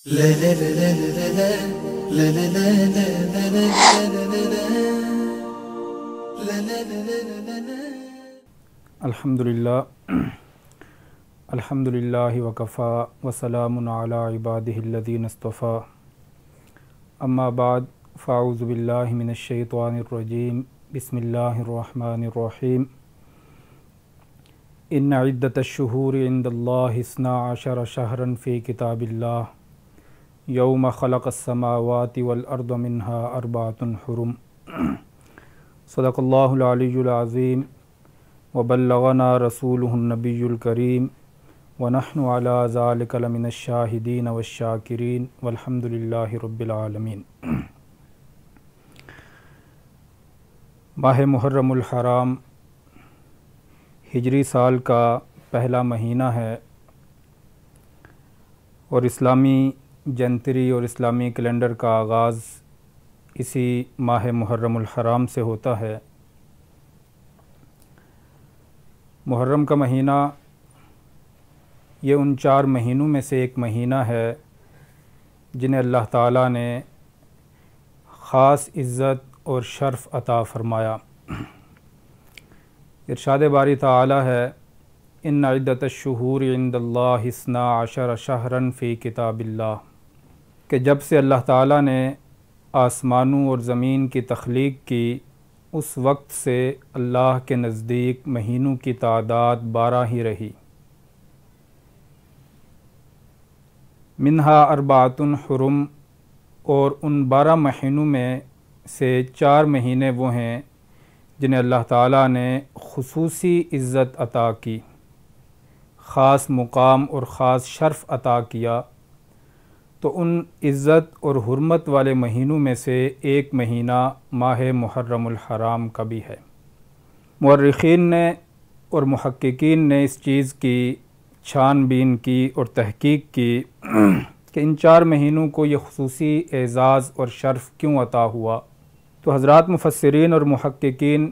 الحمدللہ وکفا وسلام علی عبادہ الذین اصطفیٰ اما بعد فاعوذ باللہ من الشیطان الرجیم بسم اللہ الرحمن الرحیم ان عدۃ الشہور عند اللہ 12 شہرا فی کتاب اللہ یوم خلق السماوات والارض منها 4 حرم صدق اللہ العلی العظیم وبلغنا رسولہ النبی الکریم ونحن علی ذلک لمن الشاہدین والشاکرین والحمد للہ رب العالمین۔ ماہ محرم الحرام ہجری سال کا پہلا مہینہ ہے اور اسلامی جنتری اور اسلامی کیلنڈر کا آغاز اسی ماہ محرم الحرام سے ہوتا ہے۔ محرم کا مہینہ یہ ان 4 مہینوں میں سے ایک مہینہ ہے جنہیں اللہ تعالیٰ نے خاص عزت اور شرف عطا فرمایا۔ ارشاد باری تعالیٰ ہے ان عدۃ الشہور عند اللہ 12 شہرا فی کتاب اللہ، کہ جب سے اللہ تعالیٰ نے آسمانوں اور زمین کی تخلیق کی اس وقت سے اللہ کے نزدیک مہینوں کی تعداد 12 ہی رہی۔ منہا 4 حرم، اور ان 12 مہینوں میں سے 4 مہینے وہ ہیں جنہیں اللہ تعالیٰ نے خصوصی عزت عطا کی، خاص مقام اور خاص شرف عطا کیا۔ تو ان عزت اور حرمت والے مہینوں میں سے ایک مہینہ ماہ محرم الحرام کا بھی ہے۔ مورخین نے اور محققین نے اس چیز کی چھان بین کی اور تحقیق کی کہ ان 4 مہینوں کو یہ خصوصی اعزاز اور شرف کیوں عطا ہوا۔ تو حضرات مفسرین اور محققین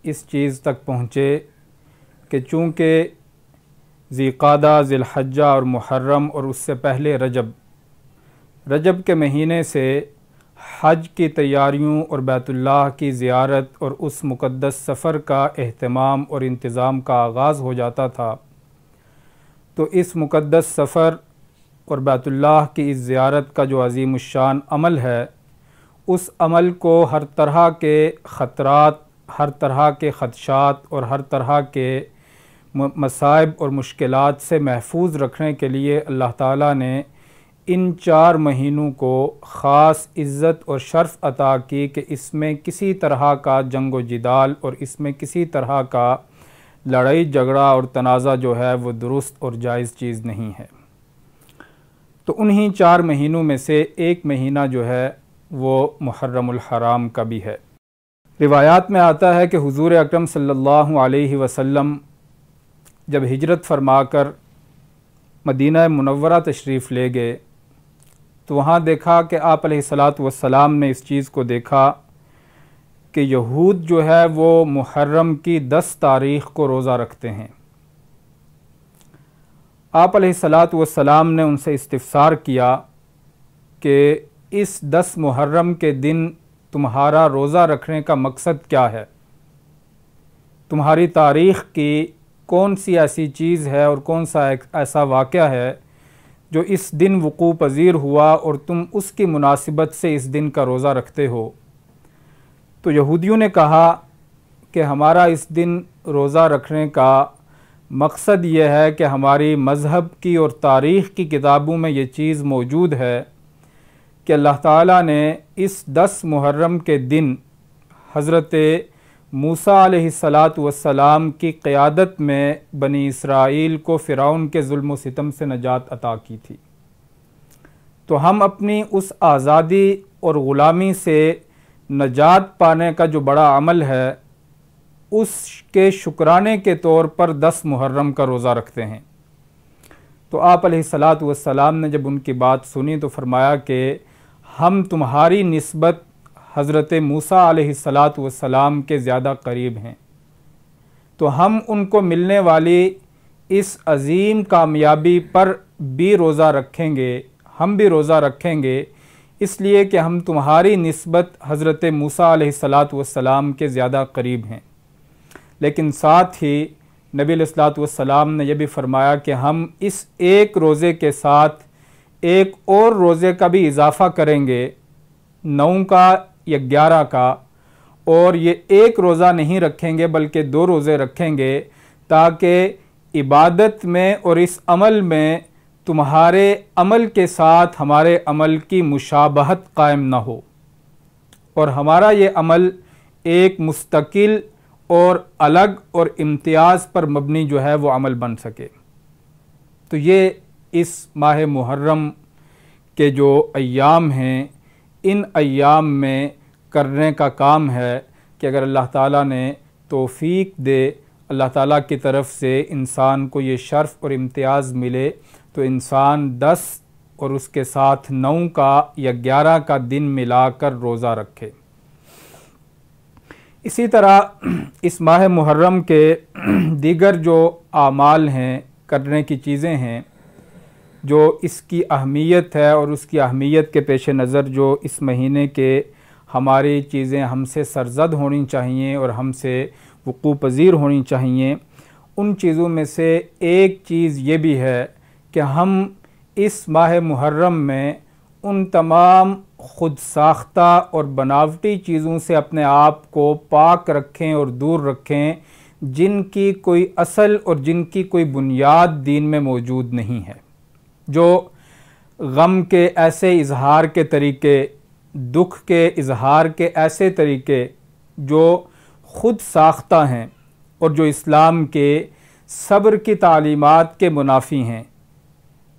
اس چیز تک پہنچے کہ چونکہ ذی قعدہ، ذی الحجہ اور محرم اور اس سے پہلے رجب کے مہینے سے حج کی تیاریوں اور بیت اللہ کی زیارت اور اس مقدس سفر کا اہتمام اور انتظام کا آغاز ہو جاتا تھا، تو اس مقدس سفر اور بیت اللہ کی اس زیارت کا جو عظیم الشان عمل ہے، اس عمل کو ہر طرح کے خطرات، ہر طرح کے خدشات اور ہر طرح کے مصائب اور مشکلات سے محفوظ رکھنے کے لیے اللہ تعالیٰ نے ان 4 مہینوں کو خاص عزت اور شرف عطا کی کہ اس میں کسی طرح کا جنگ و جدال اور اس میں کسی طرح کا لڑائی جھگڑا اور تنازع جو ہے وہ درست اور جائز چیز نہیں ہے۔ تو انہی 4 مہینوں میں سے ایک مہینہ جو ہے وہ محرم الحرام کا بھی ہے۔ روایات میں آتا ہے کہ حضور اکرم صلی اللہ علیہ وسلم جب ہجرت فرما کر مدینہ منورہ تشریف لے گئے تو وہاں دیکھا کہ آپ علیہ الصلاۃ والسلام نے اس چیز کو دیکھا کہ یہود جو ہے وہ محرم کی 10 تاریخ کو روزہ رکھتے ہیں۔ آپ علیہ الصلاۃ والسلام نے ان سے استفسار کیا کہ اس 10 محرم کے دن تمہارا روزہ رکھنے کا مقصد کیا ہے؟ تمہاری تاریخ کی کون سی ایسی چیز ہے اور کون سا ایسا واقعہ ہے جو اس دن وقوع پذیر ہوا اور تم اس کی مناسبت سے اس دن کا روزہ رکھتے ہو؟ تو یہودیوں نے کہا کہ ہمارا اس دن روزہ رکھنے کا مقصد یہ ہے کہ ہماری مذہب کی اور تاریخ کی کتابوں میں یہ چیز موجود ہے کہ اللہ تعالیٰ نے اس 10 محرم کے دن حضرت موسیٰ علیہ السلام کی قیادت میں بنی اسرائیل کو فرعون کے ظلم و ستم سے نجات عطا کی تھی۔ تو ہم اپنی اس آزادی اور غلامی سے نجات پانے کا جو بڑا عمل ہے اس کے شکرانے کے طور پر 10 محرم کا روزہ رکھتے ہیں۔ تو آپ علیہ السلام نے جب ان کی بات سنی تو فرمایا کہ ہم تمہاری نسبت حضرت موسیٰ علیہ السلام کے زیادہ قریب ہیں، تو ہم ان کو ملنے والی اس عظیم کامیابی پر بھی روزہ رکھیں گے، ہم بھی روزہ رکھیں گے اس لیے کہ ہم تمہاری نسبت حضرت موسیٰ علیہ السلام کے زیادہ قریب ہیں، لیکن ساتھ ہی نبی علیہ السلام نے یہ بھی فرمایا کہ ہم اس ایک روزے کے ساتھ ایک اور روزے کا بھی اضافہ کریں گے، 9 کا یا 11 کا، اور یہ ایک روزہ نہیں رکھیں گے بلکہ 2 روزے رکھیں گے تاکہ عبادت میں اور اس عمل میں تمہارے عمل کے ساتھ ہمارے عمل کی مشابہت قائم نہ ہو اور ہمارا یہ عمل ایک مستقل اور الگ اور امتیاز پر مبنی جو ہے وہ عمل بن سکے۔ تو یہ اس ماہ محرم کے جو ایام ہیں، ان ایام میں کرنے کا کام ہے کہ اگر اللہ تعالیٰ نے توفیق دے، اللہ تعالیٰ کی طرف سے انسان کو یہ شرف اور امتیاز ملے تو انسان 10 اور اس کے ساتھ 9 کا یا 11 کا دن ملا کر روزہ رکھے۔ اسی طرح اس ماہ محرم کے دیگر جو اعمال ہیں، کرنے کی چیزیں ہیں، جو اس کی اہمیت ہے اور اس کی اہمیت کے پیش نظر جو اس مہینے کے ہماری چیزیں ہم سے سرزد ہونی چاہیے اور ہم سے وقوع پذیر ہونی چاہیے، ان چیزوں میں سے ایک چیز یہ بھی ہے کہ ہم اس ماہ محرم میں ان تمام خود ساختہ اور بناوٹی چیزوں سے اپنے آپ کو پاک رکھیں اور دور رکھیں جن کی کوئی اصل اور جن کی کوئی بنیاد دین میں موجود نہیں ہے، جو غم کے ایسے اظہار کے طریقے، دکھ کے اظہار کے ایسے طریقے جو خود ساختہ ہیں اور جو اسلام کے صبر کی تعلیمات کے منافی ہیں،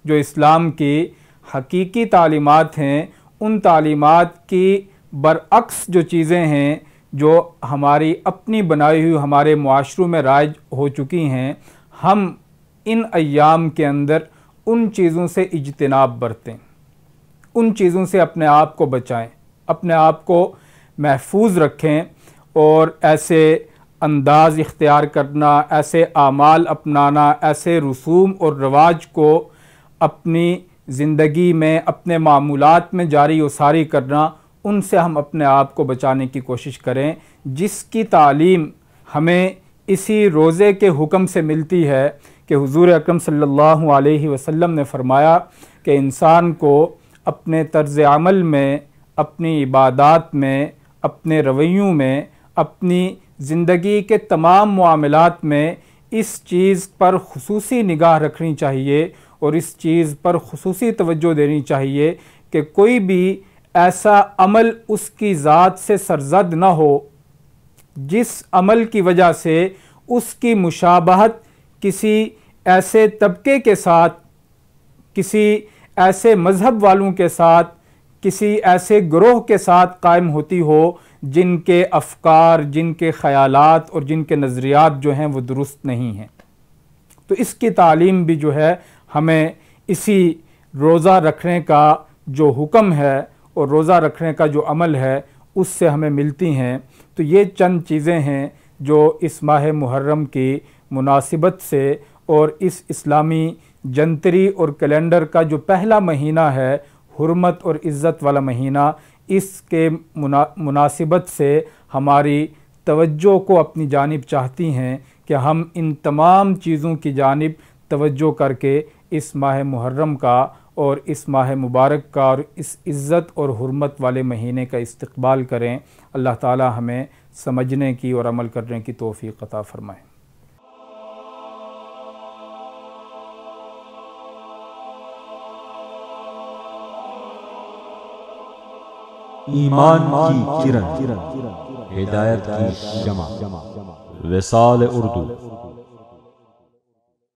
جو اسلام کی حقیقی تعلیمات ہیں، ان تعلیمات کی برعکس جو چیزیں ہیں جو ہماری اپنی بنائی ہوئی ہمارے معاشروں میں رائج ہو چکی ہیں، ہم ان ایام کے اندر ان چیزوں سے اجتناب برتیں، ان چیزوں سے اپنے آپ کو بچائیں، اپنے آپ کو محفوظ رکھیں اور ایسے انداز اختیار کرنا، ایسے اعمال اپنانا، ایسے رسوم اور رواج کو اپنی زندگی میں، اپنے معمولات میں جاری و ساری کرنا، ان سے ہم اپنے آپ کو بچانے کی کوشش کریں، جس کی تعلیم ہمیں اسی روزے کے حکم سے ملتی ہے کہ حضور اکرم صلی اللہ علیہ وسلم نے فرمایا کہ انسان کو اپنے طرز عمل میں، اپنی عبادات میں، اپنے رویوں میں، اپنی زندگی کے تمام معاملات میں اس چیز پر خصوصی نگاہ رکھنی چاہیے اور اس چیز پر خصوصی توجہ دینی چاہیے کہ کوئی بھی ایسا عمل اس کی ذات سے سرزد نہ ہو جس عمل کی وجہ سے اس کی مشابہت کسی ایسے طبقے کے ساتھ، کسی ایسے مذہب والوں کے ساتھ، کسی ایسے گروہ کے ساتھ قائم ہوتی ہو جن کے افکار، جن کے خیالات اور جن کے نظریات جو ہیں وہ درست نہیں ہیں۔ تو اس کی تعلیم بھی جو ہے ہمیں اسی روزہ رکھنے کا جو حکم ہے اور روزہ رکھنے کا جو عمل ہے اس سے ہمیں ملتی ہیں۔ تو یہ چند چیزیں ہیں جو اس ماہ محرم کی مناسبت سے اور اس اسلامی جنتری اور کیلنڈر کا جو پہلا مہینہ ہے، حرمت اور عزت والا مہینہ، اس کے مناسبت سے ہماری توجہ کو اپنی جانب چاہتی ہیں کہ ہم ان تمام چیزوں کی جانب توجہ کر کے اس ماہ محرم کا اور اس ماہ مبارک کا اور اس عزت اور حرمت والے مہینے کا استقبال کریں۔ اللہ تعالی ہمیں سمجھنے کی اور عمل کرنے کی توفیق عطا فرمائے۔ ایمان کی کرن، ہدایت کی شمع، وصال اردو